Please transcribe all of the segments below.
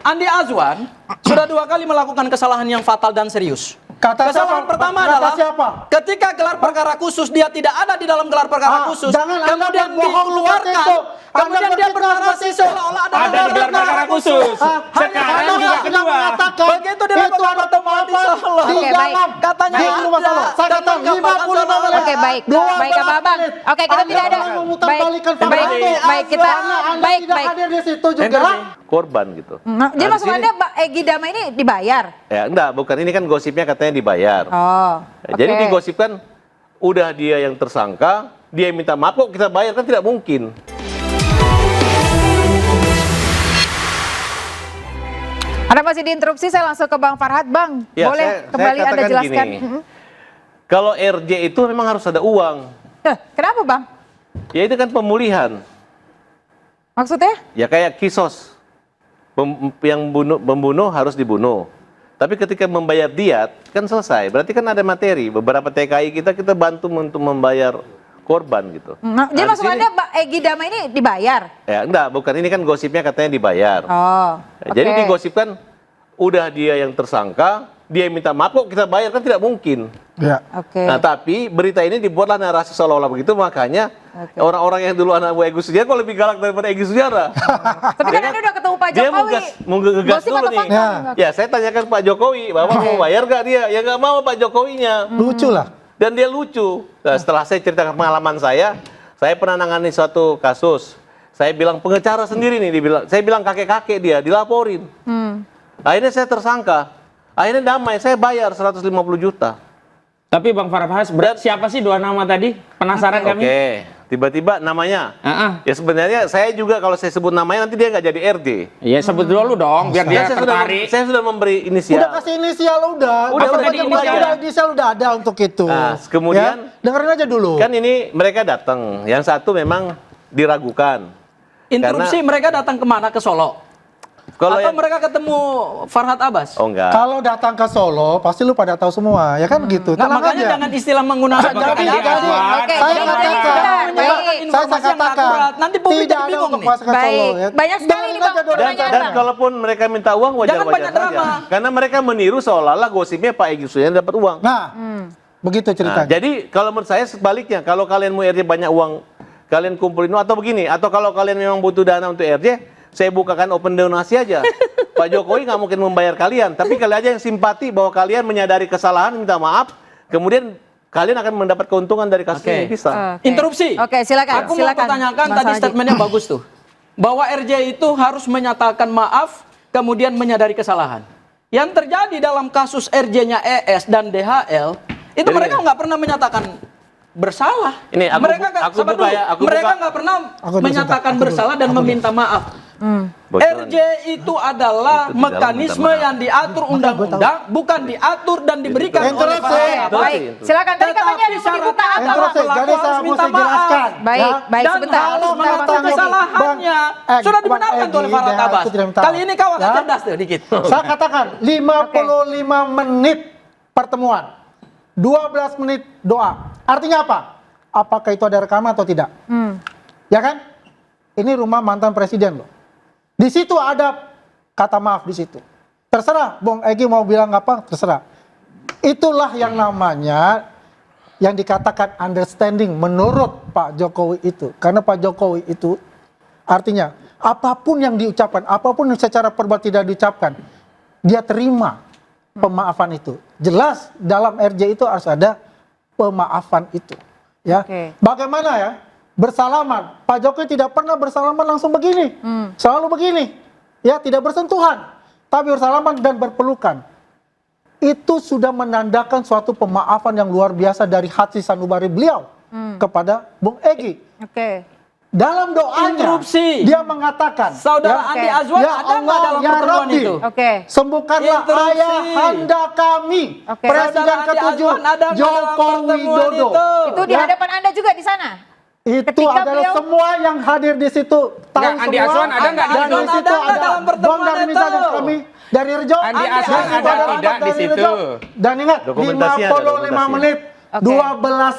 Andi Azwan sudah 2 kali melakukan kesalahan yang fatal dan serius. siapa? Kesalahan pertama Kata adalah siapa? ketika gelar perkara khusus dia tidak ada di dalam gelar perkara khusus, jangan Anda kemudian berbohong seperti itu. kemudian Anda dia berfitnah bernarasi seperti itu. seolah-olah ada Ada di gelar perkara khusus. Sekarang Anda juga sudah kedua. mengatakan begitu dilakukan pertemuan di Solo. di Oke, baik. dalam Katanya di rumah ada. Solo. Saya katakan Datang ke 55 menit. Oke, baik. 12 Baik, Abang. menit. Oke, kita Anda tidak ada. telah memutarbalikan Baik, fakta itu. baik, kita Karena Anda baik, tidak baik. hadir di situ juga. Korban gitu. Jadi Nah, di maksud sini- Anda Egy Dama ini dibayar? Ya enggak, bukan, ini kan gosipnya katanya dibayar. Oh. Jadi oke. digosipkan udah dia yang tersangka, dia yang minta maaf kok kita bayar, kan tidak mungkin. Anda masih diinterupsi, saya langsung ke Bang Farhad. Bang, Ya, boleh saya kembali Anda katakan jelaskan? gini. Kalau RJ itu memang harus ada uang. Kenapa Bang? Ya itu kan pemulihan. Maksudnya? Ya kayak kisos. Yang membunuh harus dibunuh. Tapi ketika membayar diat kan selesai. Berarti kan ada materi. Beberapa TKI kita bantu untuk membayar korban gitu. Jadi Nah, maksud di sini- Anda Egy Dama ini dibayar? Ya enggak, bukan, ini kan gosipnya katanya dibayar. Oh. Jadi oke. digosipkan udah dia yang tersangka, dia yang minta maaf kok kita bayar, kan tidak mungkin. Ya. Oke. Nah, tapi berita ini dibuatlah narasi seolah-olah begitu, makanya orang-orang yang dulu anak Egy Sujana kok lebih galak daripada Egy Sujana. Tapi kan Anda udah ketemu Pak Dia Jokowi. mau ngegas Gosip dulu atau nih. fakta? Ya, saya tanyakan Pak Jokowi, Bapak mau bayar gak dia? Ya nggak mau Pak Jokowinya. Lucu lah. Dan dia lucu. Nah, setelah saya ceritakan pengalaman saya pernah nangani suatu kasus. Saya bilang pengecara sendiri nih, saya bilang kakek-kakek dia dilaporin. Akhirnya saya tersangka. Akhirnya damai, saya bayar 150 juta. Tapi Bang Farhad, siapa sih 2 nama tadi? Penasaran kami. Oke, tiba-tiba namanya. Ya sebenarnya saya juga kalau saya sebut namanya nanti dia nggak jadi RJ. Iya, sebut dulu dong biar dia Saya tertarik. saya sudah memberi inisial. Udah kasih inisial udah. Udah Apa tadi aja inisial? inisial udah ada untuk itu. Nah, kemudian- ya, dengerin aja dulu. Kan ini mereka datang. Yang satu memang diragukan. Interupsi, mereka datang kemana? Ke Solo? Kalau Atau yang mereka ketemu Farhad Abbas? oh enggak. Kalau datang ke Solo, pasti lu pada tahu semua, ya kan gitu. Nah, Tenang makanya aja. jangan istilah menggunakan Jadi, kata jadi, Oke, saya jadi katakan, sebentar, menyebarkan baik. informasi saya yang nggak katakan, akurat. Nanti publik tidak jadi ada bingung untuk nih. masuk ke Solo. Baik. Ya. Banyak sekali Dengerin nih, aja Bang. dulu. Pertanyaan Dan Bang. kalaupun mereka minta uang Jangan wajar-wajar banyak saja. drama. Karena mereka meniru seolah-olah gosipnya Pak Egy Sujana dapat uang. Nah, begitu Nah, ceritanya. jadi kalau menurut saya sebaliknya, kalau kalian mau RJ banyak uang, kalian kumpulin uang, atau begini, atau kalau kalian memang butuh dana untuk RJ, saya bukakan open donasi aja. Pak Jokowi nggak mungkin membayar kalian, tapi kalian aja yang simpati bahwa kalian menyadari kesalahan, minta maaf, kemudian kalian akan mendapat keuntungan dari kasus Oke. ini, bisa. Oke. Interupsi. Oke, silakan. Aku mau silakan. pertanyakan Mas tadi Aldi. statementnya bagus tuh. Bahwa RJ itu harus menyatakan maaf, kemudian menyadari kesalahan. Yang terjadi dalam kasus RJ-nya ES dan DHL, itu Jadi mereka gini. nggak pernah menyatakan bersalah. Ini aku mereka nggak- aku sabar buka dulu. ya, aku mereka buka. nggak pernah Aku dulu, menyatakan sebentar. Aku bersalah dulu. dan Aku dulu. meminta maaf. Bocoran. RJ itu adalah Itu di dalam mekanisme minta maaf. yang diatur undang-undang, bukan diatur dan diberikan oleh Interupsi. Farhad Abbas. Baik, silakan. Tadi katanya ada yang mau dibuka apa? Interupsi, pelaku jadi saya harus minta mesti jelaskan. Baik, ya. baik, Dan sebentar. harus Kalau mengakui kata kesalahannya. Bang, Sudah Bang dibenarkan tuh oleh Egy, Farhad dia Abbas. itu tidak minta Kali ini kau agak ya. cerdas tuh dikit. Saya katakan 55 menit pertemuan, 12 menit doa. Artinya apa? Apakah itu ada rekaman atau tidak? Ya kan? Ini rumah mantan presiden loh. Di situ ada kata maaf di situ. Terserah, Bang Egy mau bilang apa, terserah. Itulah yang namanya yang dikatakan understanding menurut Pak Jokowi itu. Karena Pak Jokowi itu artinya apapun yang diucapkan, apapun yang secara verbal tidak diucapkan, dia terima pemaafan itu. Jelas dalam RJ itu harus ada pemaafan itu. Ya, Oke. bagaimana ya bersalaman? Pak Jokowi tidak pernah bersalaman langsung begini, selalu begini. Ya, tidak bersentuhan, tapi bersalaman dan berpelukan. Itu sudah menandakan suatu pemaafan yang luar biasa dari hati sanubari beliau kepada Bung Egy. Oke. Dalam doanya, Interupsi. dia mengatakan, Saudara ya, Andi Oke. Azwan Ya ada nggak Allah, dalam ya pertemuan Rabbi. itu? Oke. sembuhkanlah Interupsi. ayah handa kami, Oke. Presiden Saudara Andi ke-7 Azwan ada nggak dalam Joko pertemuan Widodo. itu? Itu di Ya. hadapan Anda juga di sana? Itu Ketika adalah beliau- semua yang hadir di situ tahu Nggak, Andi semua. Azwan ada nggak di Dan situ? di situ Ada nggak ada dalam pertemuan Bang Darmisa itu? dan kami dari Rejo. Andi Dan Azwan itu ada Rahmat tidak di dari situ? Rejo. Dan ingat Dokumentasinya ada, 55 menit Oke. 12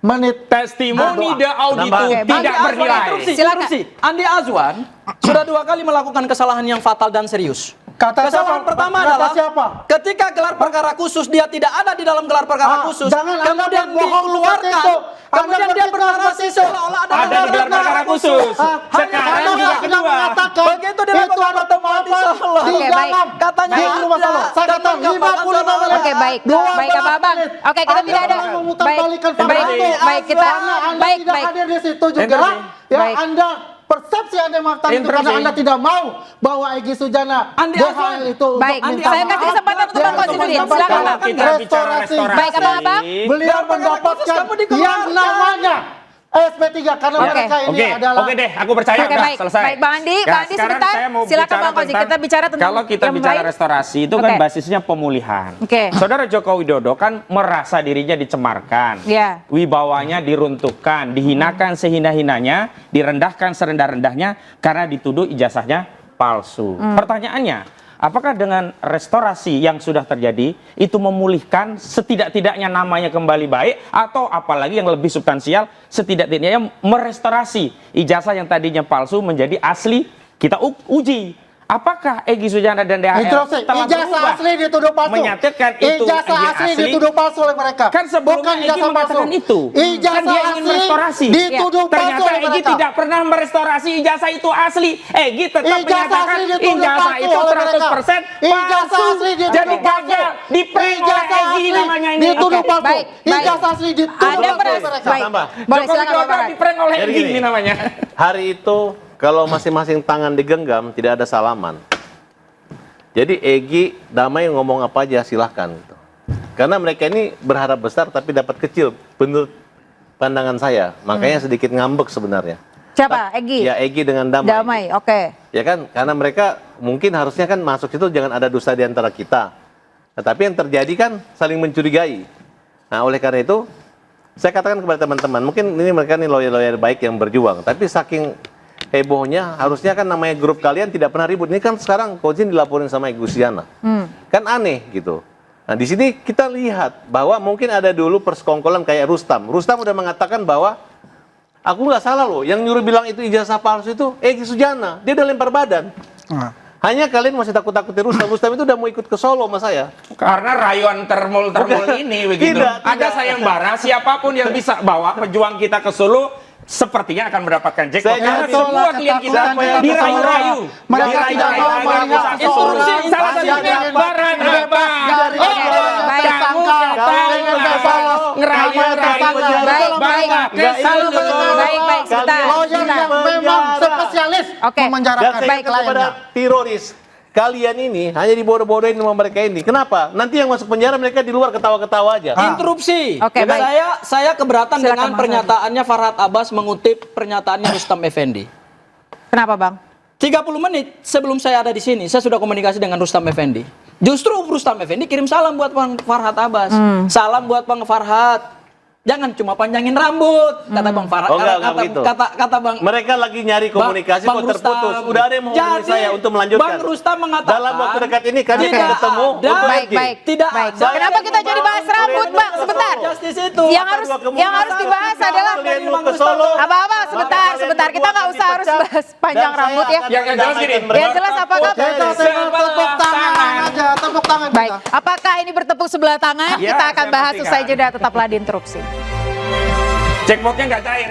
menit. Testimoni berdoa. de auditu Nambah. Oke, tidak Andi Azwan, bernilai. Silakan. interupsi. Andi Azwan sudah 2 kali melakukan kesalahan yang fatal dan serius. Kata Kesalahan siapa? pertama Kata adalah siapa? ketika gelar perkara khusus dia tidak ada di dalam gelar perkara khusus, jangan Anda kemudian berbohong seperti dikeluarkan, itu. Anda kemudian dia berfitnah bernarasi seperti itu. seolah-olah ada Ada di gelar perkara khusus. Sekarang Anda juga sudah kedua. mengatakan Begitu dilakukan ada pertemuan di pemahaman Solo. di Oke, baik. dalam Katanya di ada. rumah Solo. Saya Dan katakan menggambarkan 55 menit. Oke, baik. 12 Baik, Abang. menit. Oke, kita Anda tidak ada. pernah memutarbalikan Baik, fakta itu. baik, kita Karena Anda baik, tidak baik. hadir di situ juga. Interupsi. Ya, Baik. Anda persepsi Anda mengatakan itu Interupsi. karena Anda tidak mau bahwa Egy Sujana Andi DHL Azwan. itu Baik, untuk minta saya kasih maaf. kesempatan untuk Dia Bang Konstitusi. mendapatkan Silakan, Kalau Bang. kita bicara restorasi. restorasi, Baik, Abang. Beliau Gelar perkara khusus mendapatkan kamu dikeluarkan. yang namanya SP3 karena Oke. mereka ini Oke, adalah oke deh, aku percaya Oke, udah baik. selesai. Baik, Bang Andi, Ya, Bang Andi sekarang sebentar. saya mau Silakan, bicara Bang Konsi. tentang- Kita bicara tentang kalau kita yang bicara lain. restorasi itu Oke. kan basisnya pemulihan. Oke. Saudara Joko Widodo kan merasa dirinya dicemarkan, Iya. wibawanya diruntuhkan, dihinakan sehina-hinanya, direndahkan serendah-rendahnya karena dituduh ijazahnya palsu. Pertanyaannya, apakah dengan restorasi yang sudah terjadi itu memulihkan setidak-tidaknya namanya kembali baik, atau apalagi yang lebih substansial setidak-tidaknya merestorasi ijazah yang tadinya palsu menjadi asli? Kita uji apakah Egy Sujana dan DHL Interupsi. telah Ijazah berubah asli dituduh palsu. menyatakan itu Ijazah Egy asli dituduh palsu oleh mereka. Kan sebelumnya Bukan Egy ijazah mengatakan palsu. itu. Ijazah Kan dia ingin asli merestorasi. dituduh palsu Ternyata oleh Egy mereka. tidak pernah merestorasi ijazah itu asli. Egy tetap Ijazah menyatakan asli dituduh ijazah palsu itu oleh mereka. 100% Ijazah palsu. asli dituduh Jadi palsu. gagal diprank oleh Ijazah Egy asli namanya ini. dituduh Oke, palsu. baik, baik. Ijazah asli dituduh Ada palsu beras. oleh mereka. Baik. Tambah. Boleh, Joko silakan, Widodo Bapak. diprank oleh Jadi Egy gini. ini namanya. Hari itu kalau masing-masing tangan digenggam tidak ada salaman. Jadi Egy damai ngomong apa aja silahkan. Gitu. Karena mereka ini berharap besar tapi dapat kecil menurut pandangan saya. Makanya sedikit ngambek sebenarnya. Siapa? Egy? Ya Egy dengan damai. Damai, oke. Ya kan, karena mereka mungkin harusnya kan masuk situ jangan ada dusta di antara kita. Nah, tapi yang terjadi kan saling mencurigai. Nah, oleh karena itu saya katakan kepada teman-teman, mungkin ini mereka nih lawyer-lawyer baik yang berjuang, tapi saking hebohnya harusnya kan namanya grup kalian tidak pernah ribut. Ini kan sekarang Kozin dilaporin sama Egy Sujana. Kan aneh gitu. Nah, di sini kita lihat bahwa mungkin ada dulu persekongkolan kayak Rustam. Rustam udah mengatakan bahwa aku nggak salah loh, yang nyuruh bilang itu ijazah palsu itu Egy Sujana. Dia udah lempar badan. Hanya kalian masih takut-takutin Rustam. Rustam itu udah mau ikut ke Solo sama saya. Karena rayuan termul ini begitu. Tidak, Ada tidak. sayembara, siapapun yang bisa bawa pejuang kita ke Solo sepertinya akan mendapatkan jackpot. Saya Karena yakin. semua klien kita Siapa yang dirayu-rayu. Mereka tidak mau melihat Instruksi seorang salah satunya yang Barat bebas dari Oke, baik. Kamu ngerayu-rayu Baik, baik. Baik, sebentar. Lawyer yang memang spesialis Oke. Dan memenjarakan saya Baik, ingat kepada teroris. Kalian ini hanya dibodoh-bodohin sama mereka ini. Kenapa? Nanti yang masuk penjara mereka di luar ketawa-ketawa aja. Interupsi. Oke, Ya, baik. saya keberatan Silakan, dengan Bang pernyataannya Farhad Abbas mengutip pernyataannya Rustam Effendi. Kenapa, Bang? 30 menit sebelum saya ada di sini, saya sudah komunikasi dengan Rustam Effendi. Justru Rustam Effendi kirim salam buat Bang Farhad Abbas. Salam buat Bang Farhad. Jangan cuma panjangin rambut, kata Bang Farhad. Oh, enggak begitu. Kata Bang Mereka lagi nyari komunikasi Bang kok terputus. Rustam. Udah ada yang menghubungi Jadi, saya untuk melanjutkan. Bang Rustam mengatakan dalam waktu dekat ini kami akan tidak bertemu ada. untuk Baik, Egy. baik. Tidak Baik. ada. Kenapa kita jadi bahas rambut, Bang? Sebentar. Justice itu. Yang harus dibahas adalah Kalian mau ke Solo. apa-apa sebentar. Kita nggak usah harus bahas panjang rambut ya. Yang jelas gini, Yang jelas apakah Kita tepuk tangan aja, tepuk tangan baik? kita. Apakah ini bertepuk sebelah tangan? Ya, Kita akan saya bahas pastikan. usai jeda. Tetaplah di interupsi. Jackpotnya nggak cair.